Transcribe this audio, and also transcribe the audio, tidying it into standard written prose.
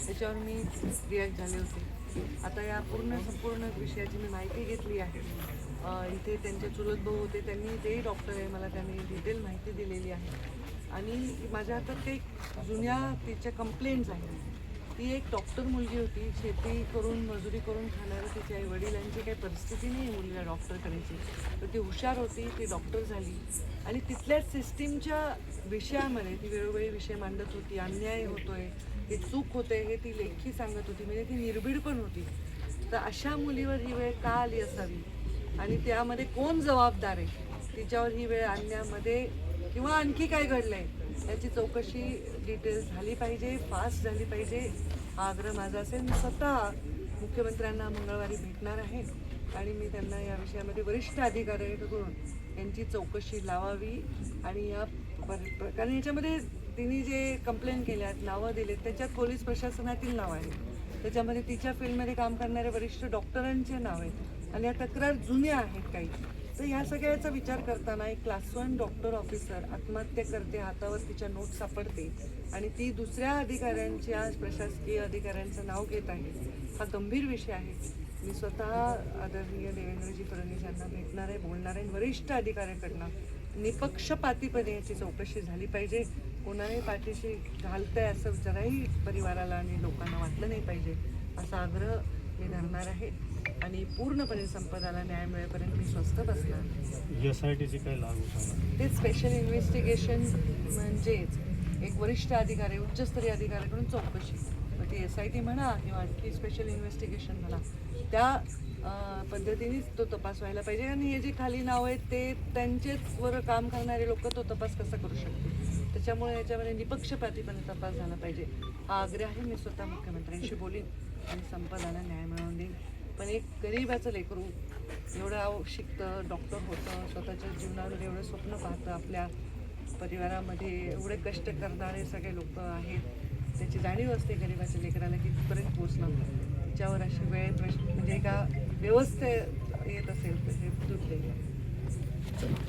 त्याच्यावर मी रिॲक्ट झाले होते. आता या संपूर्ण विषयाची मी माहिती घेतली आहे. इथे त्यांचे चुलत भाऊ होते, त्यांनी तेही डॉक्टर आहे, मला त्यांनी डिटेल माहिती दिलेली आहे. आणि माझ्या हातात काही जुन्या तिच्या कंप्लेंट्स आहेत. ती एक डॉक्टर मुलगी होती, शेती करून मजुरी करून खाणारं. तिच्या आई वडिलांची काही परिस्थिती नाही मुलीला डॉक्टर करायची, तर ती हुशार होती, ती डॉक्टर झाली. आणि तिथल्या सिस्टीमच्या विषयामध्ये ती वेळोवेळी विषय मांडत होती. अन्याय होतोय, हे चूक होते, हे ती लेखी सांगत होती. म्हणजे ती निर्भीड पण होती. तर अशा मुलीवर ही वेळ का आली असावी आणि त्यामध्ये कोण जबाबदार आहे, तिच्यावर ही वेळ आणण्यामध्ये किंवा आणखी काय घडलं आहे याची चौकशी डिटेल झाली पाहिजे, फास्ट झाली पाहिजे, हा आग्रह माझा असेल. मी स्वतः मुख्यमंत्र्यांना मंगळवारी भेटणार आहे आणि मी त्यांना या विषयामध्ये वरिष्ठ अधिकाऱ्यांकडून यांची चौकशी लावावी. आणि या कारण याच्यामध्ये तिने जे कंप्लेंट केल्यात, नावं दिलेत, त्याच्यात पोलीस प्रशासनातील नाव आहे, त्याच्यामध्ये तिच्या फील्डमध्ये काम करणाऱ्या वरिष्ठ डॉक्टरांचे नाव आहेत आणि या तक्रार जुन्या आहेत काही. तर ह्या सगळ्याचा विचार करताना एक क्लास 1 डॉक्टर ऑफिसर आत्महत्या करते, हातावर तिच्या नोट सापडते आणि ती दुसऱ्या अधिकाऱ्यांच्या, प्रशासकीय अधिकाऱ्यांचं नाव घेत आहे, हा गंभीर विषय आहे. मी स्वतः आदरणीय देवेंद्रजी फडणवीस यांना भेटणार आहे, बोलणार आहे. वरिष्ठ अधिकाऱ्यांकडनं निपक्षपातीपणे याची चौकशी झाली पाहिजे. कोणाही पाठीशी घालतंय असं जराही परिवाराला आणि लोकांना वाटलं नाही पाहिजे, असा आग्रह मी धरणार आहे. आणि पूर्णपणे संपदाला न्याय मिळेपर्यंत मी स्वस्थ बसणार. SITची काय लागू सांगा? ते स्पेशल इन्व्हेस्टिगेशन म्हणजेच एक वरिष्ठ अधिकारी, उच्चस्तरीय अधिकाऱ्याकडून चौकशी. मग ती SIT म्हणा किंवा आणखी स्पेशल इन्व्हेस्टिगेशन म्हणा, त्या पद्धतीनेच तो तपास व्हायला पाहिजे. आणि हे जे खाली नाव आहेत ते त्यांचेच वर काम करणारे लोक तो तपास कसा करू शकतील, त्याच्यामुळे याच्यामध्ये निपक्षपातीपणे तपास झाला पाहिजे, हा आग्रह आहे. मी स्वतः मुख्यमंत्र्यांशी बोलीन आणि संपदाला न्याय मिळवून देईन. पण एक गरीबाचं लेकरू एवढं शिकतं, डॉक्टर होतं, स्वतःच्या जीवनावर एवढं स्वप्न पाहतं, आपल्या परिवारामध्ये एवढे कष्ट करणारे सगळे लोक आहेत, त्याची जाणीव असते गरीबाच्या लेकराला की तिथपर्यंत पोचणं. तिच्यावर अशी वेळ म्हणजे एका व्यवस्थेत येत असेल तर हे दुर्दैव.